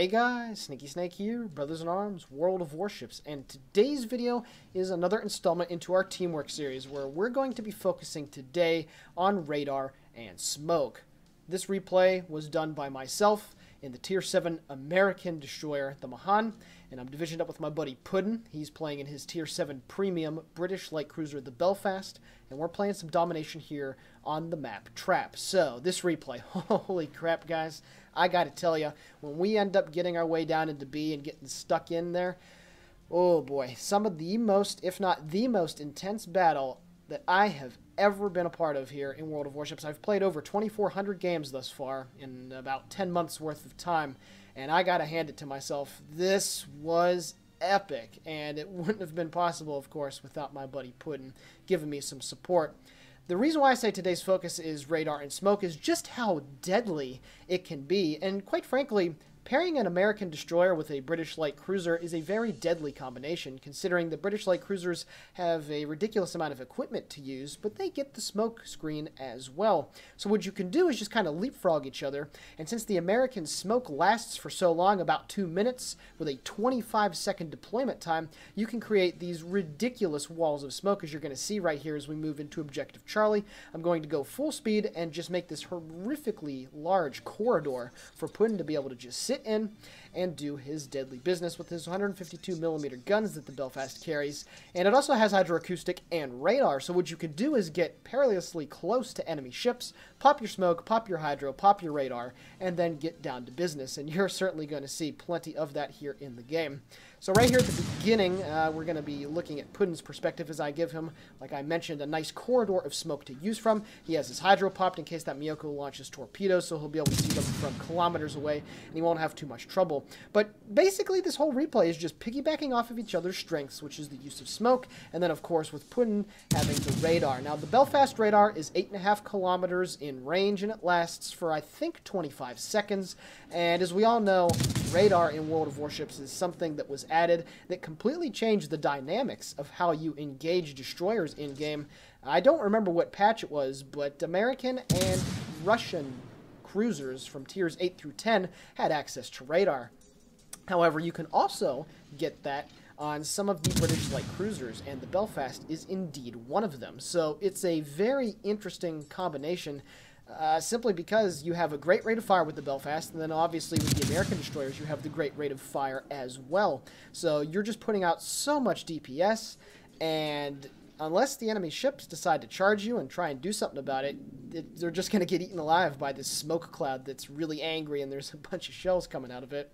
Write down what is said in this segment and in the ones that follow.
Hey guys, TheSneakySnake here, brothers in arms, World of Warships, and today's video is another installment into our teamwork series where we're going to be focusing today on radar and smoke. This replay was done by myself in the Tier 7 American destroyer, the Mahan, and I'm divisioned up with my buddy Puddin. He's playing in his Tier 7 Premium British light cruiser, the Belfast, and we're playing some domination here on the map Trap. So, this replay, holy crap guys, I gotta tell you, when we end up getting our way down into B and getting stuck in there, oh boy, some of the most, if not the most intense battle that I have ever been a part of here in World of Warships. I've played over 2,400 games thus far in about 10 months worth of time, and I gotta hand it to myself, this was epic, and it wouldn't have been possible, of course, without my buddy Puddin giving me some support. The reason why I say today's focus is radar and smoke is just how deadly it can be, and quite frankly, pairing an American destroyer with a British light cruiser is a very deadly combination, considering the British light cruisers have a ridiculous amount of equipment to use, but they get the smoke screen as well. So what you can do is just kind of leapfrog each other, and since the American smoke lasts for so long, about 2 minutes, with a 25-second deployment time, you can create these ridiculous walls of smoke, as you're going to see right here as we move into Objective Charlie. I'm going to go full speed and just make this horrifically large corridor for Puddin to be able to just sit in and do his deadly business with his 152mm guns that the Belfast carries. And it also has hydroacoustic and radar, so what you could do is get perilously close to enemy ships, pop your smoke, pop your hydro, pop your radar, and then get down to business. And you're certainly going to see plenty of that here in the game. So right here at the beginning, we're going to be looking at Puddin's perspective as I give him, like I mentioned, a nice corridor of smoke to use from. He has his hydro popped in case that Miyoko launches torpedoes, so he'll be able to see them from kilometers away, and he won't have too much trouble. But basically, this whole replay is just piggybacking off of each other's strengths, which is the use of smoke, and then, of course, with Puddin having the radar. Now, the Belfast radar is 8.5 kilometers in range, and it lasts for, I think, 25 seconds. And as we all know, radar in World of Warships is something that was added that completely changed the dynamics of how you engage destroyers in-game. I don't remember what patch it was, but American and Russian cruisers from tiers 8 through 10 had access to radar. However, you can also get that on some of the British light cruisers, and the Belfast is indeed one of them. So it's a very interesting combination, simply because you have a great rate of fire with the Belfast, and then obviously with the American destroyers you have the great rate of fire as well. So you're just putting out so much DPS, and unless the enemy ships decide to charge you and try and do something about it, they're just going to get eaten alive by this smoke cloud that's really angry, and there's a bunch of shells coming out of it.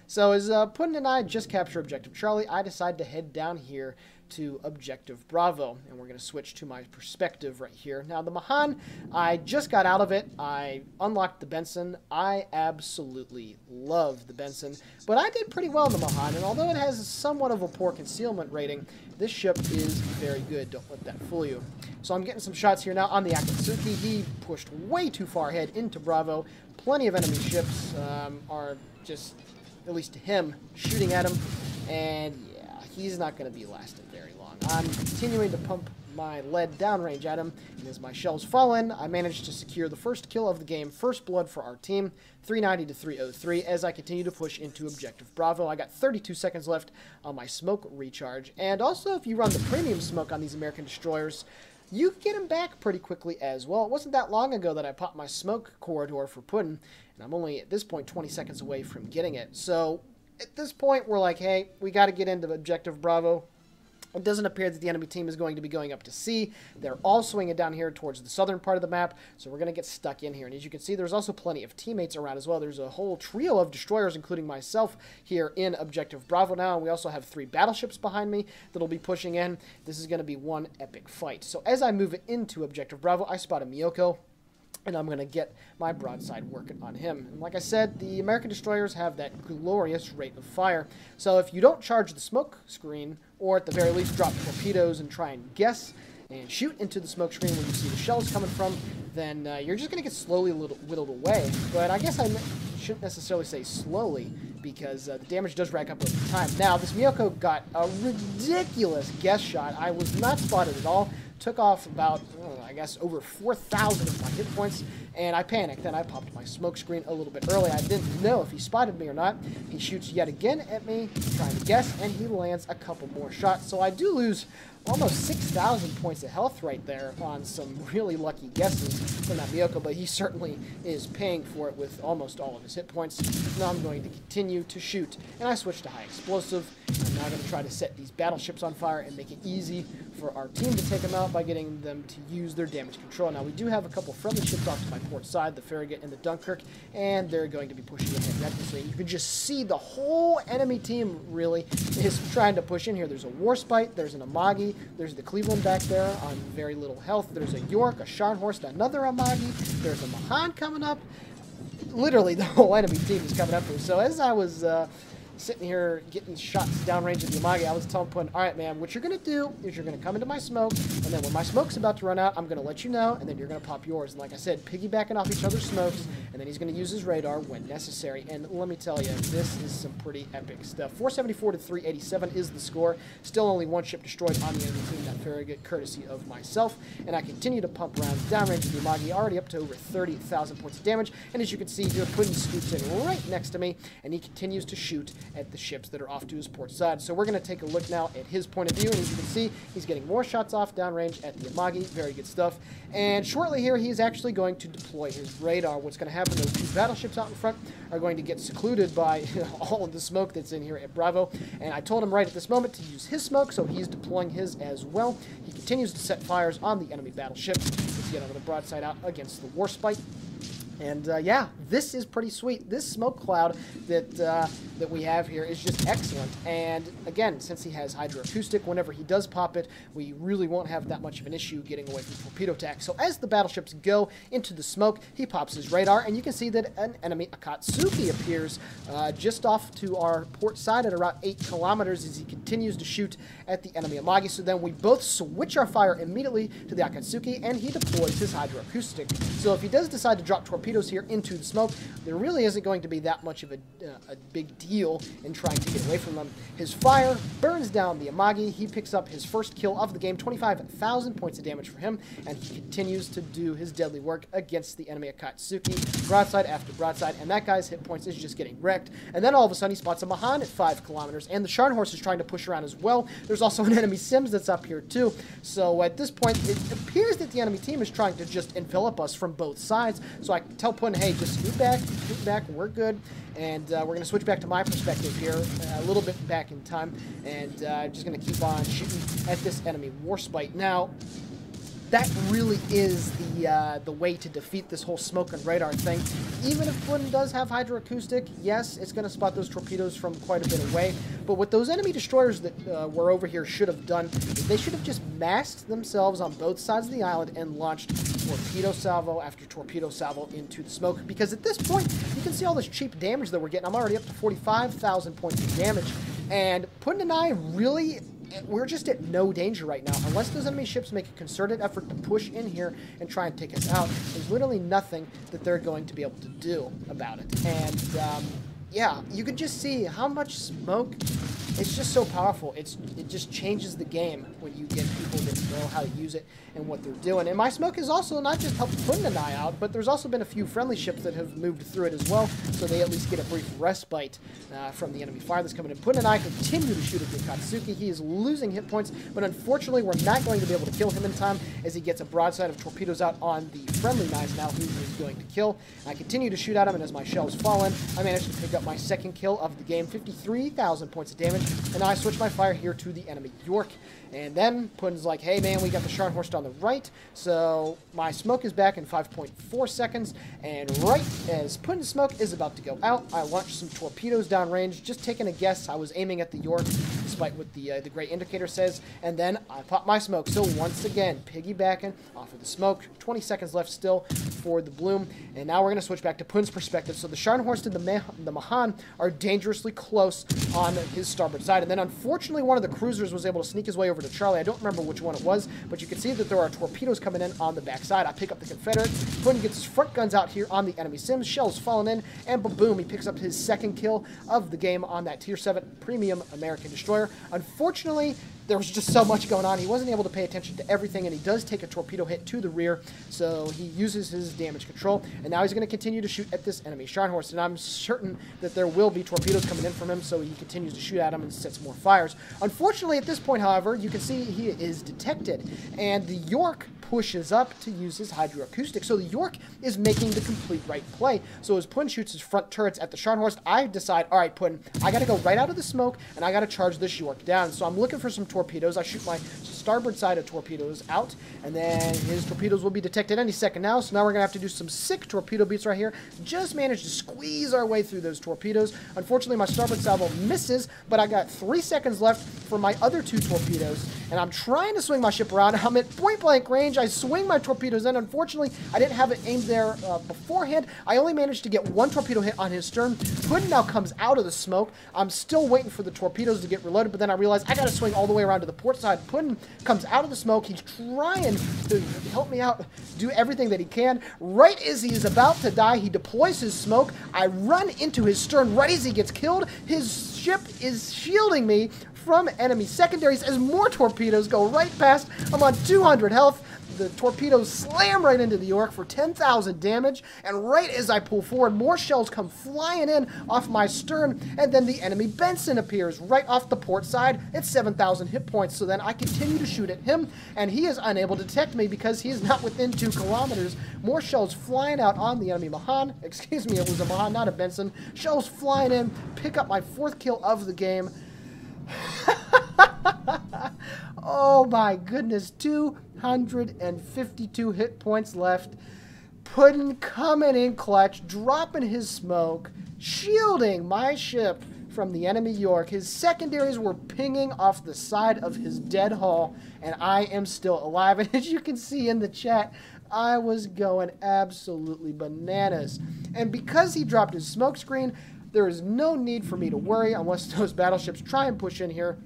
So as Puddin and I just capture Objective Charlie, I decide to head down here to Objective Bravo, and we're going to switch to my perspective right here. Now, the Mahan, I just got out of it. I unlocked the Benson. I absolutely love the Benson, but I did pretty well in the Mahan, and although it has somewhat of a poor concealment rating, this ship is very good. Don't let that fool you. So I'm getting some shots here now on the Akatsuki. He pushed way too far ahead into Bravo. Plenty of enemy ships are just, at least to him, shooting at him, and yeah, he's not going to be lasting very long. I'm continuing to pump my lead downrange at him, and as my shells fall in, I managed to secure the first kill of the game, first blood for our team, 390 to 303, as I continue to push into Objective Bravo. I got 32 seconds left on my smoke recharge, and also if you run the premium smoke on these American destroyers, you can get him back pretty quickly as well. It wasn't that long ago that I popped my smoke corridor for Puddin, and I'm only, at this point, 20 seconds away from getting it. So, at this point, we're like, hey, we got to get into Objective Bravo. It doesn't appear that the enemy team is going to be going up to C. They're all swinging down here towards the southern part of the map, so we're going to get stuck in here. And as you can see, there's also plenty of teammates around as well. There's a whole trio of destroyers, including myself, here in Objective Bravo now. And we also have 3 battleships behind me that'll be pushing in. This is going to be one epic fight. So as I move into Objective Bravo, I spot a Miyoko, and I'm going to get my broadside working on him. And like I said, the American destroyers have that glorious rate of fire. So if you don't charge the smoke screen, or at the very least drop torpedoes and try and guess and shoot into the smoke screen when you see the shells coming from, then you're just going to get slowly whittled away. But I guess I shouldn't necessarily say slowly, because the damage does rack up over time. Now, this Miyoko got a ridiculous guess shot. I was not spotted at all. took off about, I guess, over 4,000 of my hit points, and I panicked, and I popped my smoke screen a little bit early. I didn't know if he spotted me or not. He shoots yet again at me, trying to guess, and he lands a couple more shots. So I do lose almost 6,000 points of health right there on some really lucky guesses from that Miyoko, but he certainly is paying for it with almost all of his hit points. Now I'm going to continue to shoot, and I switch to high explosive. I'm now going to try to set these battleships on fire and make it easy for our team to take them out by getting them to use their damage control. Now we do have a couple friendly ships off to my port side, the Farragut and the Dunkirk, and they're going to be pushing ahead recklessly. You can just see the whole enemy team really is trying to push in here. There's a Warspite, there's an Amagi, there's the Cleveland back there on very little health, there's a York, a Scharnhorst, another Amagi, there's a Mahan coming up. Literally the whole enemy team is coming up here. So as I was sitting here getting shots downrange at the Amagi, I was telling Puddin, all right, man, what you're going to do is you're going to come into my smoke, and then when my smoke's about to run out, I'm going to let you know, and then you're going to pop yours. And like I said, piggybacking off each other's smokes, and then he's going to use his radar when necessary. And let me tell you, this is some pretty epic stuff. 474 to 387 is the score. Still only one ship destroyed on the enemy team, that Farragut, courtesy of myself. And I continue to pump rounds downrange at the Amagi, already up to over 30,000 points of damage. And as you can see here, Puddin scoops in right next to me, and he continues to shoot at the ships that are off to his port side. So we're going to take a look now at his point of view, and as you can see, he's getting more shots off downrange at the Amagi. Very good stuff. And shortly here, he's actually going to deploy his radar. What's going to happen, those two battleships out in front are going to get secluded by all of the smoke that's in here at Bravo. And I told him right at this moment to use his smoke, so he's deploying his as well. He continues to set fires on the enemy battleships. Let's get another broadside out against the Warspite. And yeah, this is pretty sweet. This smoke cloud that we have here is just excellent. And again, since he has hydroacoustic, whenever he does pop it, we really won't have that much of an issue getting away from torpedo attack. So as the battleships go into the smoke, he pops his radar, and you can see that an enemy Akatsuki appears just off to our port side at around 8 kilometers as he continues to shoot at the enemy Amagi. So then we both switch our fire immediately to the Akatsuki, and he deploys his hydroacoustic. So if he does decide to drop torpedoes here into the smoke, there really isn't going to be that much of a big deal in trying to get away from them. His fire burns down the Amagi. He picks up his first kill of the game, 25,000 points of damage for him, and he continues to do his deadly work against the enemy Akatsuki, broadside after broadside, and that guy's hit points is just getting wrecked. And then all of a sudden he spots a Mahan at 5 kilometers, and the Scharnhorst is trying to push around as well. There's also an enemy Sims that's up here too. So at this point, it appears that the enemy team is trying to just envelop us from both sides. So I tell Puddin, hey, just scoot back, we're good. And we're going to switch back to my perspective here, a little bit back in time, and just going to keep on shooting at this enemy Warspite. Now, that really is the way to defeat this whole smoke and radar thing. Even if Puddin does have hydroacoustic, yes, it's going to spot those torpedoes from quite a bit away. But what those enemy destroyers that were over here should have done is they should have just masked themselves on both sides of the island and launched torpedo salvo after torpedo salvo into the smoke. Because at this point, you can see all this cheap damage that we're getting. I'm already up to 45,000 points of damage. And Puddin and I really... we're just at no danger right now. Unless those enemy ships make a concerted effort to push in here and try and take us out, there's literally nothing that they're going to be able to do about it. And, yeah, you can just see how much smoke, it's just so powerful. It just changes the game when you get people that know how to use it and what they're doing. And my smoke has also not just helped Puddin and I out, but there's also been a few friendly ships that have moved through it as well, so they at least get a brief respite from the enemy fire that's coming in. Puddin and I continue to shoot at the Akatsuki. He is losing hit points, but unfortunately we're not going to be able to kill him in time as he gets a broadside of torpedoes out on the friendly knives now, who he's going to kill. I continue to shoot at him, and as my shells fall in, I managed to pick up my second kill of the game, 53,000 points of damage, and I switch my fire here to the enemy York. And then Puddin's like, hey man, we got the Scharnhorst on the right, so my smoke is back in 5.4 seconds, and right as Puddin's smoke is about to go out, I launch some torpedoes downrange, just taking a guess. I was aiming at the York, despite what the gray indicator says, and then I pop my smoke. So once again, piggybacking off of the smoke, 20 seconds left still for the bloom, and now we're going to switch back to Puddin's perspective. So the Scharnhorst and the Mahan are dangerously close on his starboard side, and then unfortunately one of the cruisers was able to sneak his way over to Charlie. I don't remember which one it was, but you can see that there are torpedoes coming in on the backside. I pick up the Confederate. Puddin gets his front guns out here on the enemy Sims. Shells falling in, and boom, he picks up his second kill of the game on that Tier 7 premium American destroyer. Unfortunately, there was just so much going on. He wasn't able to pay attention to everything, and he does take a torpedo hit to the rear, so he uses his damage control, and now he's going to continue to shoot at this enemy Scharnhorst, and I'm certain that there will be torpedoes coming in from him, so he continues to shoot at him and sets more fires. Unfortunately, at this point, however, you can see he is detected, and the York pushes up to use his hydroacoustic. So the York is making the complete right play. So as Puddin shoots his front turrets at the Scharnhorst, I decide, all right, Puddin, I got to go right out of the smoke, and I got to charge this York down. So I'm looking for some torpedoes. I shoot my starboard side of torpedoes out, and then his torpedoes will be detected any second now. So now we're going to have to do some sick torpedo beats right here. Just managed to squeeze our way through those torpedoes. Unfortunately, my starboard salvo misses, but I got 3 seconds left for my other 2 torpedoes, and I'm trying to swing my ship around. I'm at point-blank range. I swing my torpedoes in. Unfortunately, I didn't have it aimed there beforehand. I only managed to get 1 torpedo hit on his stern. Puddin now comes out of the smoke. I'm still waiting for the torpedoes to get reloaded, but then I realized I got to swing all the way around to the port side. Puddin comes out of the smoke. He's trying to help me out, do everything that he can. Right as he is about to die, he deploys his smoke. I run into his stern right as he gets killed. His ship is shielding me from enemy secondaries as more torpedoes go right past. I'm on 200 health. The torpedoes slam right into the York for 10,000 damage, and right as I pull forward, more shells come flying in off my stern, and then the enemy Benson appears right off the port side at 7,000 hit points. So then I continue to shoot at him, and he is unable to detect me because he is not within 2 kilometers. More shells flying out on the enemy Mahan. Excuse me, it was a Mahan, not a Benson. Shells flying in, pick up my 4th kill of the game. Oh my goodness, 252 hit points left. Puddin coming in clutch, dropping his smoke, shielding my ship from the enemy York. His secondaries were pinging off the side of his dead hull, and I am still alive. And as you can see in the chat, I was going absolutely bananas. And because he dropped his smoke screen, there is no need for me to worry unless those battleships try and push in here.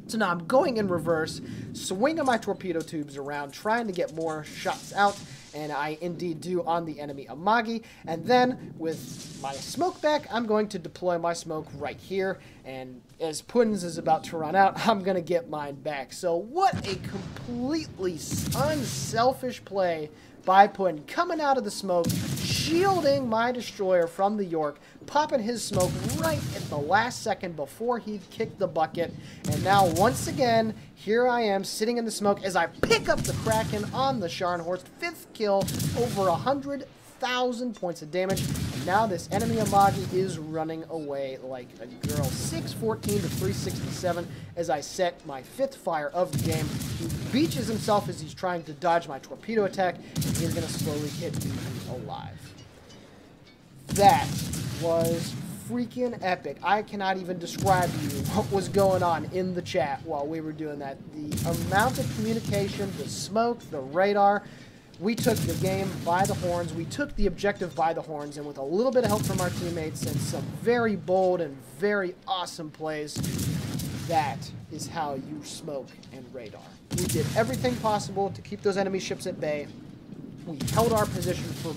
So now I'm going in reverse, swinging my torpedo tubes around, trying to get more shots out, and I indeed do on the enemy Amagi. And then, with my smoke back, I'm going to deploy my smoke right here, and as Puddin's is about to run out, I'm going to get mine back. So what a completely unselfish play by Puddin, coming out of the smoke, shielding my destroyer from the York, popping his smoke right at the last second before he kicked the bucket. And now, once again, here I am sitting in the smoke as I pick up the Kraken on the Scharnhorst. 5th kill, over 100,000 points of damage. And now this enemy Amagi is running away like a girl. 614 to 367 as I set my 5th fire of the game. He beaches himself as he's trying to dodge my torpedo attack, and he's going to slowly get eaten alive. That was freaking epic. I cannot even describe to you what was going on in the chat while we were doing that. The amount of communication, the smoke, the radar. We took the game by the horns. We took the objective by the horns, and with a little bit of help from our teammates and some very bold and very awesome plays, that is how you smoke and radar. We did everything possible to keep those enemy ships at bay. We held our position for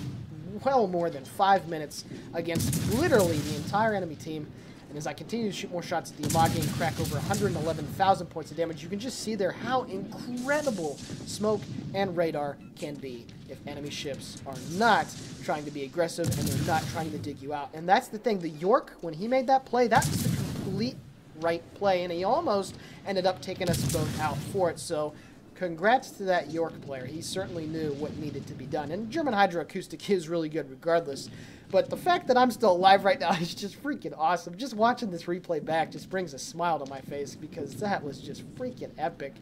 well more than 5 minutes against literally the entire enemy team. And as I continue to shoot more shots at the Amagi and crack over 111,000 points of damage, you can just see there how incredible smoke and radar can be if enemy ships are not trying to be aggressive and they're not trying to dig you out. And that's the thing. The York, when he made that play, that was the complete right play, and he almost ended up taking us both out for it. So congrats to that York player. He certainly knew what needed to be done. And German hydroacoustic is really good regardless. But the fact that I'm still alive right now is just freaking awesome. Just watching this replay back just brings a smile to my face because that was just freaking epic.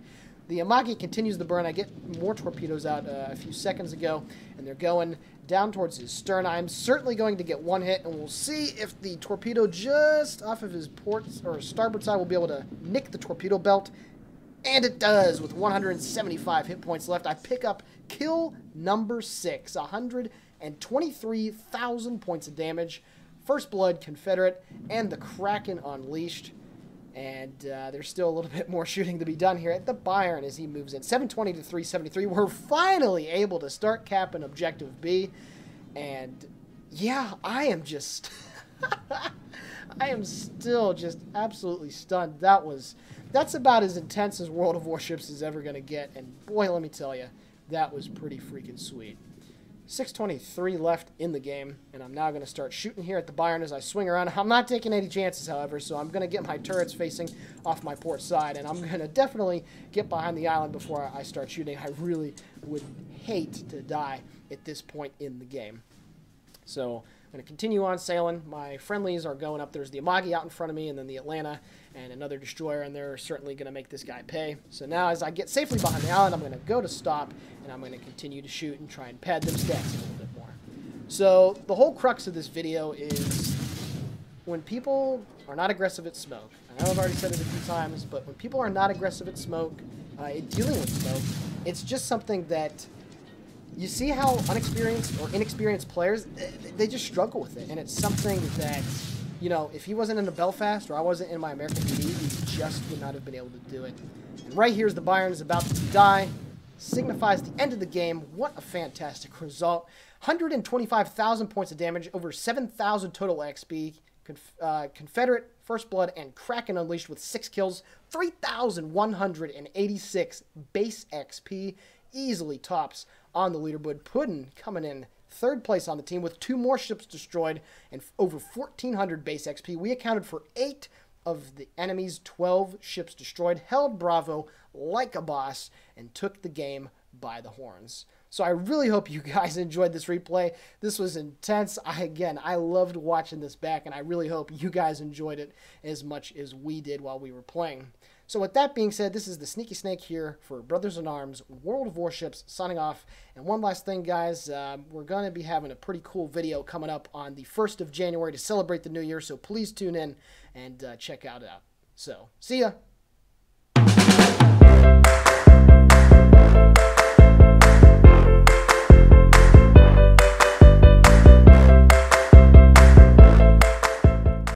The Amagi continues the burn. I get more torpedoes out a few seconds ago, and they're going down towards his stern. I'm certainly going to get one hit, and we'll see if the torpedo just off of his port or starboard side will be able to nick the torpedo belt. And it does, with 175 hit points left. I pick up kill number 6, 123,000 points of damage. First blood Confederate, and the Kraken unleashed. And there's still a little bit more shooting to be done here at the Bayern as he moves in. 720 to 373. We're finally able to start capping Objective B. And yeah, I am just... I am still just absolutely stunned. That was that's about as intense as World of Warships is ever going to get. And boy, let me tell you, that was pretty freaking sweet. 6:23 left in the game, and I'm now going to start shooting here at the Byron as I swing around. I'm not taking any chances, however, so I'm going to get my turrets facing off my port side, and I'm going to definitely get behind the island before I start shooting. I really would hate to die at this point in the game. So I'm going to continue on sailing. My friendlies are going up. There's the Amagi out in front of me, and then the Atlanta and another destroyer, and they're certainly going to make this guy pay. So now as I get safely behind the island, I'm going to go to stop, and I'm going to continue to shoot and try and pad them stats a little bit more. So the whole crux of this video is when people are not aggressive at smoke. I know I've already said it a few times, but when people are not aggressive at smoke, dealing with smoke, it's just something that you see how unexperienced or inexperienced players, they just struggle with it. And it's something that, you know, if he wasn't in the Belfast or I wasn't in my American PD, he just would not have been able to do it. And right here's the Byron is about to die. Signifies the end of the game. What a fantastic result. 125,000 points of damage, over 7,000 total XP. Confederate, First Blood, and Kraken Unleashed with 6 kills. 3,186 base XP. Easily tops on the leaderboard. Puddin coming in 3rd place on the team with 2 more ships destroyed and over 1,400 base XP. We accounted for 8 of the enemy's 12 ships destroyed, held Bravo like a boss, and took the game by the horns. So I really hope you guys enjoyed this replay. This was intense. I loved watching this back, and I really hope you guys enjoyed it as much as we did while we were playing. So with that being said, this is the Sneaky Snake here for Brothers in Arms, World of Warships, signing off. And one last thing, guys, we're going to be having a pretty cool video coming up on the 1st of January to celebrate the new year, so please tune in and check out. So, see ya!